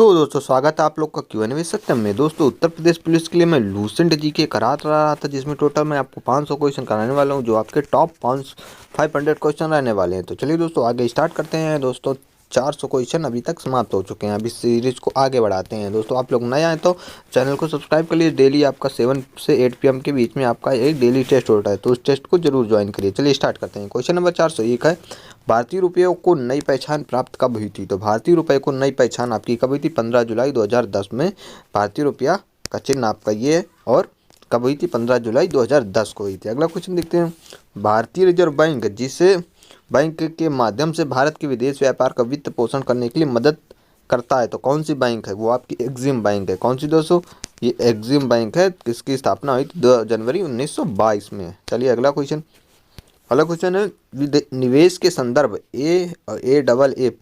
तो दोस्तों स्वागत है आप लोग का क्यूएनए विद सत्यम में। दोस्तों उत्तर प्रदेश पुलिस के लिए मैं लूसेंट जीके करा रहा था, जिसमें टोटल मैं आपको 500 क्वेश्चन कराने वाला हूं, जो आपके टॉप 500 क्वेश्चन रहने वाले हैं। तो चलिए दोस्तों आगे स्टार्ट करते हैं। दोस्तों 400 क्वेश्चन अभी तक समाप्त हो चुके हैं। अभी सीरीज को आगे बढ़ाते हैं। दोस्तों आप लोग नए आए तो चैनल को सब्सक्राइब कर लीजिए। डेली आपका 7 से 8 PM के बीच में आपका एक डेली टेस्ट होता है, तो उस टेस्ट को जरूर ज्वाइन करिए। चलिए स्टार्ट करते हैं। क्वेश्चन नंबर 401 है, भारतीय रुपये को नई पहचान प्राप्त कब हुई थी? तो भारतीय रुपये को नई पहचान आपकी कब हुई थी? 15 जुलाई 2010 में भारतीय रुपया का चिन्ह आपका ये है। और कब हुई थी? 15 जुलाई 2010 को हुई थी। अगला क्वेश्चन देखते हैं। भारतीय रिजर्व बैंक जिसे बैंक के माध्यम से भारत के विदेश व्यापार का वित्त पोषण करने के लिए मदद करता है, तो कौन सी बैंक है? वो आपकी एक्सिम बैंक है। कौन सी दोस्तों? ये एक्सिम बैंक है। किसकी स्थापना हुई थी? 2 जनवरी 1922 में। चलिए अगला क्वेश्चन है, निवेश के संदर्भ ए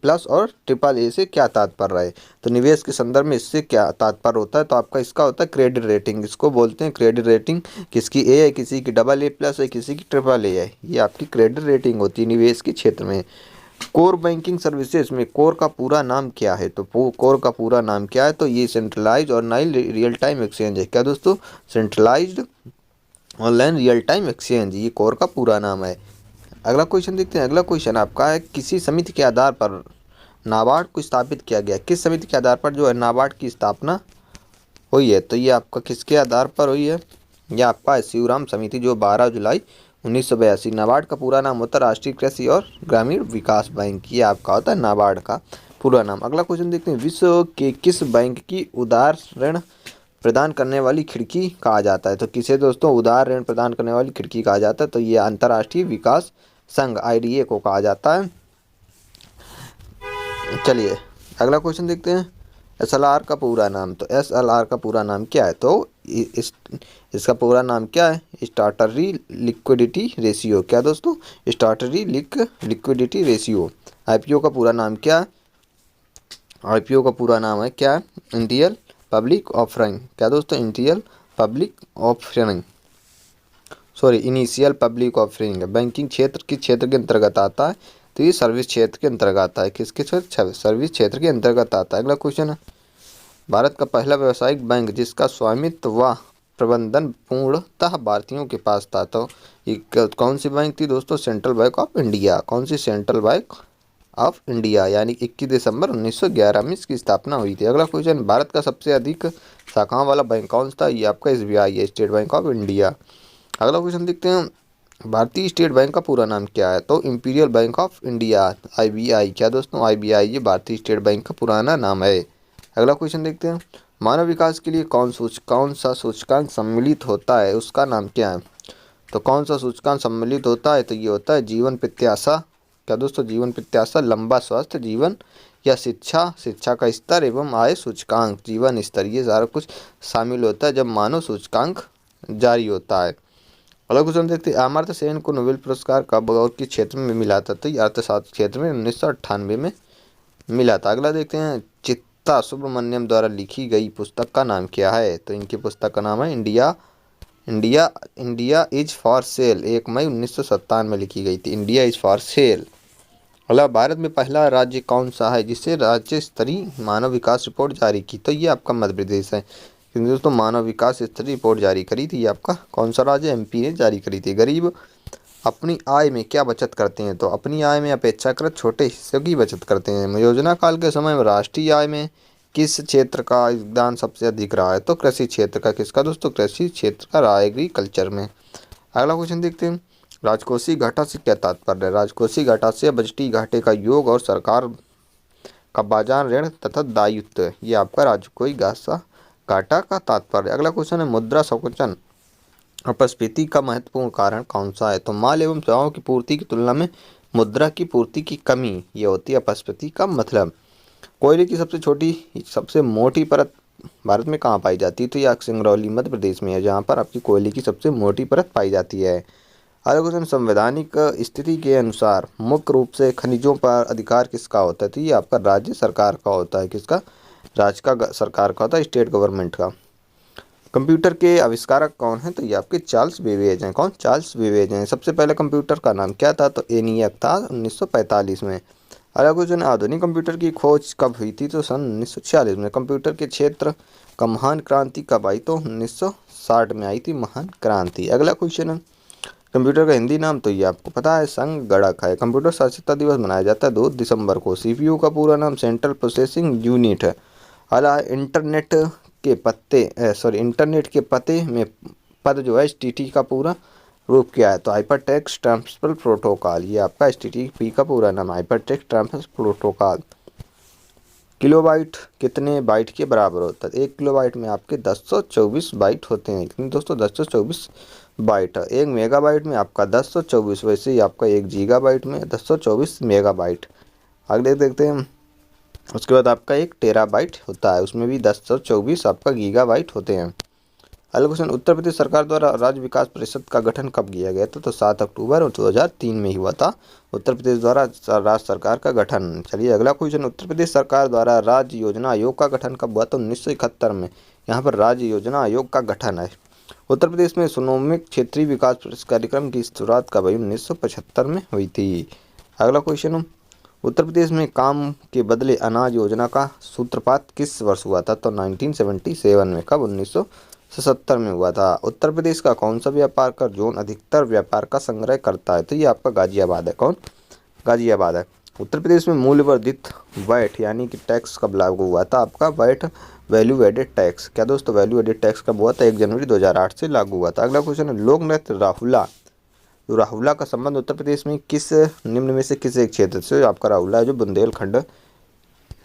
प्लस और ट्रिपल ए से क्या तात्पर्य है? तो निवेश के संदर्भ में इससे क्या तात्पर्य होता है? तो आपका इसका होता है क्रेडिट रेटिंग। इसको बोलते हैं क्रेडिट रेटिंग। किसकी ए है? किसी की AA+ है, किसी की ट्रिपल ए है। ये आपकी क्रेडिट रेटिंग होती है निवेश के क्षेत्र में। कोर बैंकिंग सर्विसेज में कोर का पूरा नाम क्या है? तो कोर का पूरा नाम क्या है? तो ये centralise online real time exchange है। क्या दोस्तों? Centralised online real time exchange, ये कोर का पूरा नाम है। अगला क्वेश्चन देखते हैं। अगला क्वेश्चन आपका है, किसी समिति के आधार पर नाबार्ड को स्थापित किया गया। किस समिति के आधार पर जो है नाबार्ड की स्थापना हुई है? तो ये आपका किसके आधार पर हुई है? यह आपका शिवराम समिति, जो 12 जुलाई 1982। नाबार्ड का पूरा नाम होता है राष्ट्रीय कृषि और ग्रामीण विकास बैंक। ये आपका होता है नाबार्ड का पूरा नाम। अगला क्वेश्चन देखते हैं। विश्व के किस बैंक की उदार ऋण प्रदान करने वाली खिड़की कहा जाता है? तो किसे दोस्तों उदार ऋण प्रदान करने वाली खिड़की कहा जाता है? तो ये अंतर्राष्ट्रीय विकास संघ IDA को कहा जाता है। चलिए अगला क्वेश्चन देखते हैं। SLR का पूरा नाम, तो SLR का पूरा नाम क्या है? तो इसका पूरा नाम क्या है? स्टार्टरी लिक्विडिटी रेशियो। क्या दोस्तों? स्टार्टरी लिक्विडिटी रेशियो। IPO का पूरा नाम क्या है? IPO का पूरा नाम है क्या है? Indian public offering. क्या दोस्तों? इनिशियल पब्लिक ऑफरिंग है। बैंकिंग क्षेत्र किस क्षेत्र के अंतर्गत आता है? तो ये सर्विस क्षेत्र के अंतर्गत आता है। किसके क्षेत्र? सर्विस क्षेत्र के अंतर्गत आता है। अगला क्वेश्चन है, भारत का पहला व्यावसायिक बैंक जिसका स्वामित्व व प्रबंधन पूर्णतः भारतीयों के पास था, तो ये कौन सी बैंक थी दोस्तों? Central bank of India. कौन सी? सेंट्रल बैंक ऑफ इंडिया, यानी 21 दिसंबर 1911 में इसकी स्थापना हुई थी। अगला क्वेश्चन, भारत का सबसे अधिक शाखाओं वाला बैंक कौन सा था? ये आपका SBI है, स्टेट बैंक ऑफ इंडिया। अगला क्वेश्चन देखते हैं। भारतीय स्टेट बैंक का पूरा नाम क्या है? तो imperial bank of India, IBI। क्या दोस्तों? IBI ये भारतीय स्टेट बैंक का पुराना नाम है। अगला क्वेश्चन देखते हैं। मानव विकास के लिए कौन सा सूचकांक सम्मिलित होता है? उसका नाम क्या है? तो कौन सा सूचकांक सम्मिलित होता है? तो ये होता है जीवन प्रत्याशा। क्या दोस्तों? जीवन प्रत्याशा, लंबा स्वस्थ जीवन या शिक्षा का स्तर एवं आय सूचकांक, जीवन स्तर, ये सारा कुछ शामिल होता है जब मानव सूचकांक जारी होता है। अगला क्वेश्चन देखते हैं। अमर्त्य सेन को नोबेल पुरस्कार कब और किस क्षेत्र में मिला था? तो अर्थशास्त्र क्षेत्र में 1998 में मिला था। अगला देखते हैं। चित्ता सुब्रमण्यम द्वारा लिखी गई पुस्तक का नाम क्या है? तो इनकी पुस्तक का नाम है इंडिया इज फॉर सेल। 1 मई 1957 में लिखी गई थी। India is for sale. अगला, भारत में पहला राज्य कौन सा है जिसे राज्य स्तरीय मानव विकास रिपोर्ट जारी की? तो ये आपका मध्य प्रदेश है। क्योंकि दोस्तों मानव विकास स्तरीय रिपोर्ट जारी करी थी, ये आपका कौन सा राज्य? MP ने जारी करी थी। गरीब अपनी आय में क्या बचत करते हैं? तो अपनी आय में अपेक्षाकृत छोटे हिस्से की बचत करते हैं। योजना काल के समय में राष्ट्रीय आय में किस क्षेत्र का योगदान सबसे अधिक रहा है? तो कृषि क्षेत्र का। किसका दोस्तों? कृषि क्षेत्र का रहा, एग्रीकल्चर में। अगला क्वेश्चन देखते हैं। राजकोषीय घाटा से क्या तात्पर्य है? राजकोषीय घाटा से बजटीय घाटे का योग और सरकार का बाजार ऋण तथा दायित्व, ये आपका राजकोषीय घाटा का तात्पर्य। अगला क्वेश्चन है, मुद्रा संकुचन अपस्फीति का महत्वपूर्ण कारण कौन सा है? तो माल एवं सेवाओं की पूर्ति की तुलना में मुद्रा की पूर्ति की कमी, ये होती है अपस्फीति का मतलब। कोयले की सबसे मोटी परत भारत में कहाँ पाई जाती है? तो यह सिंगरौली मध्य प्रदेश में है, जहाँ पर आपकी कोयले की सबसे मोटी परत पाई जाती है। अगला क्वेश्चन, संवैधानिक स्थिति के अनुसार मुख्य रूप से खनिजों पर अधिकार किसका होता है? तो ये आपका राज्य सरकार का होता है। किसका? सरकार का होता है, स्टेट गवर्नमेंट का। कंप्यूटर के आविष्कारक कौन है? तो ये आपके चार्ल्स बेबेज हैं। कौन? चार्ल्स बेबेज हैं। सबसे पहले कंप्यूटर का नाम क्या था? तो ENIAC था 1945 में। अगला क्वेश्चन, आधुनिक कंप्यूटर की खोज कब हुई थी? तो सन 1946 में। कंप्यूटर के क्षेत्र का महान क्रांति कब आई? तो 1960 में आई थी महान क्रांति। अगला क्वेश्चन है, कंप्यूटर का हिंदी नाम तो ये आपको पता है, संगणक है। कंप्यूटर साक्षरता दिवस मनाया जाता है 2 दिसंबर को। सीपीयू का पूरा नाम सेंट्रल प्रोसेसिंग यूनिट है। अगला, इंटरनेट के पते में पद जो है एचटीटीपी का पूरा रूप क्या है? तो हाइपर टेक्स्ट ट्रांसफर प्रोटोकॉल, ये आपका एचटीटीपी का पूरा नाम hyper text transfer protocol. Kilobyte कितने बाइट के बराबर होता है? 1 किलोबाइट में आपके 1024 बाइट होते हैं। कितने दोस्तों? 1024 बाइट। 1 मेगाबाइट में आपका 1024, वैसे ही आपका 1 गीगाबाइट में 1024 मेगाबाइट। अगले देखते हैं, उसके बाद आपका 1 टेराबाइट होता है, उसमें भी 1024 आपका गीगाबाइट होते हैं। अगला क्वेश्चन, उत्तर प्रदेश सरकार द्वारा राज्य विकास परिषद का गठन कब किया गया था? तो 7 अक्टूबर 2003 में ही हुआ था उत्तर प्रदेश द्वारा राज्य सरकार का गठन। चलिए अगला क्वेश्चन, उत्तर प्रदेश सरकार द्वारा राज्य योजना आयोग का गठन कब हुआ? तो 1971 में। यहाँ पर राज्य योजना आयोग का गठन है। उत्तर प्रदेश में सोनोमिक क्षेत्रीय विकास कार्यक्रम की शुरुआत कब हुई? 1975 में हुई थी। अगला क्वेश्चन, उत्तर प्रदेश में काम के बदले अनाज योजना का सूत्रपात किस वर्ष हुआ था? तो 1977 में। कब? 1977 में हुआ था। उत्तर प्रदेश का कौन सा व्यापार कर जोन अधिकतर व्यापार का संग्रह करता है? तो ये आपका गाजियाबाद है। कौन? गाजियाबाद है। उत्तर प्रदेश में मूल्यवर्धित वैट यानी कि टैक्स कब लागू हुआ था? आपका वैट वैल्यू एडेड टैक्स। क्या दोस्तों? वैल्यू एडेड टैक्स कब हुआ था? 1 जनवरी 2008 से लागू हुआ था। अगला क्वेश्चन है, लोक नृत्य राहुला, तो राहुला का संबंध उत्तर प्रदेश में किस निम्न में से किस एक क्षेत्र से? आपका राहुला है जो बुंदेलखंड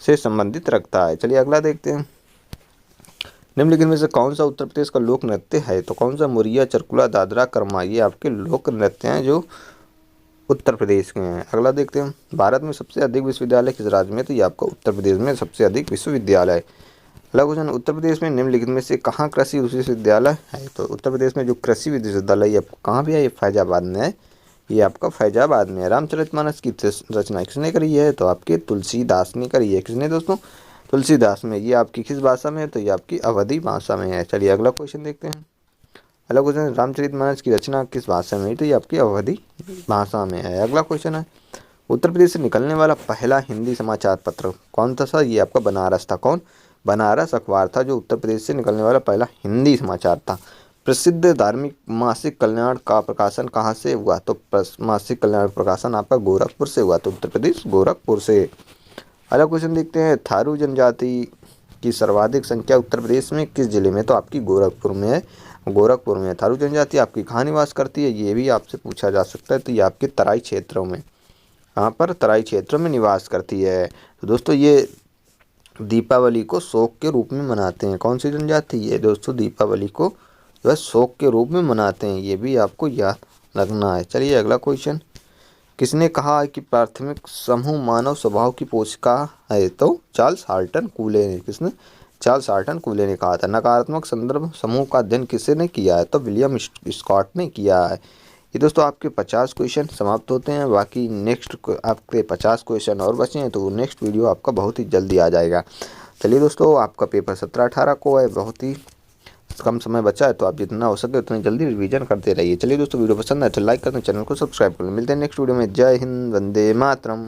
से संबंधित रखता है। चलिए अगला देखते हैं, निम्नलिखित में से कौन सा उत्तर प्रदेश का लोक नृत्य है? तो कौन सा? मुरिया, चरकुला, दादरा, कर्मा, ये आपके लोक नृत्य हैं जो उत्तर प्रदेश के हैं। अगला देखते हैं, भारत में सबसे अधिक विश्वविद्यालय किस राज्य में? तो ये आपका उत्तर प्रदेश में सबसे अधिक विश्वविद्यालय। अगला क्वेश्चन, उत्तर प्रदेश में निम्नलिखित में से कहाँ कृषि विश्वविद्यालय है? तो उत्तर प्रदेश में जो कृषि विश्वविद्यालय ये कहाँ भी है? ये फैजाबाद में है। ये आपका फैजाबाद में है। रामचरितमानस की रचना किसने करी है? तो आपके तुलसीदास ने करी है। किसने दोस्तों? तुलसीदास में। ये आपकी किस भाषा में है? तो ये आपकी अवधी भाषा में है। चलिए अगला क्वेश्चन देखते हैं। अगला क्वेश्चन, रामचरितमानस की रचना किस भाषा में है? तो ये आपकी अवधी भाषा में है। अगला क्वेश्चन है, उत्तर प्रदेश से निकलने वाला पहला हिंदी समाचार पत्र कौन था? ये आपका बनारस था। कौन? बनारस अखबार था जो उत्तर प्रदेश से निकलने वाला पहला हिंदी समाचार था। प्रसिद्ध धार्मिक मासिक कल्याण का प्रकाशन कहाँ से हुआ? तो मासिक कल्याण प्रकाशन आपका गोरखपुर से हुआ। तो उत्तर प्रदेश गोरखपुर से। अगला क्वेश्चन देखते हैं, थारू जनजाति की सर्वाधिक संख्या उत्तर प्रदेश में किस जिले में? तो आपकी गोरखपुर में है। गोरखपुर में थारू जनजाति आपकी कहाँ निवास करती है? ये भी आपसे पूछा जा सकता है। तो ये आपके तराई क्षेत्रों में, यहाँ पर तराई क्षेत्रों में निवास करती है। तो दोस्तों ये दीपावली को शोक के रूप में मनाते हैं। कौन सी जनजाति? ये दोस्तों दीपावली को जो है शोक के रूप में मनाते हैं। ये भी आपको याद रखना है। चलिए अगला क्वेश्चन, किसने कहा है कि प्राथमिक समूह मानव स्वभाव की पोषका है? तो चार्ल्स हाल्टन कूले ने। किसने? चार्ल्स हाल्टन कूले ने कहा था। नकारात्मक संदर्भ समूह का अध्ययन किसने किया है? तो विलियम स्कॉट ने किया है। ये दोस्तों आपके 50 क्वेश्चन समाप्त होते हैं। बाकी नेक्स्ट आपके 50 क्वेश्चन और बचे हैं, तो नेक्स्ट वीडियो आपका बहुत ही जल्दी आ जाएगा। चलिए दोस्तों, आपका पेपर 17-18 को है, बहुत ही कम समय बचा है, तो आप जितना हो सके उतनी जल्दी रिवीजन करते रहिए। चलिए दोस्तों, वीडियो पसंद आए तो लाइक करें, चैनल को सब्सक्राइब करें। मिलते हैं नेक्स्ट वीडियो में। जय हिंद, वंदे मातरम।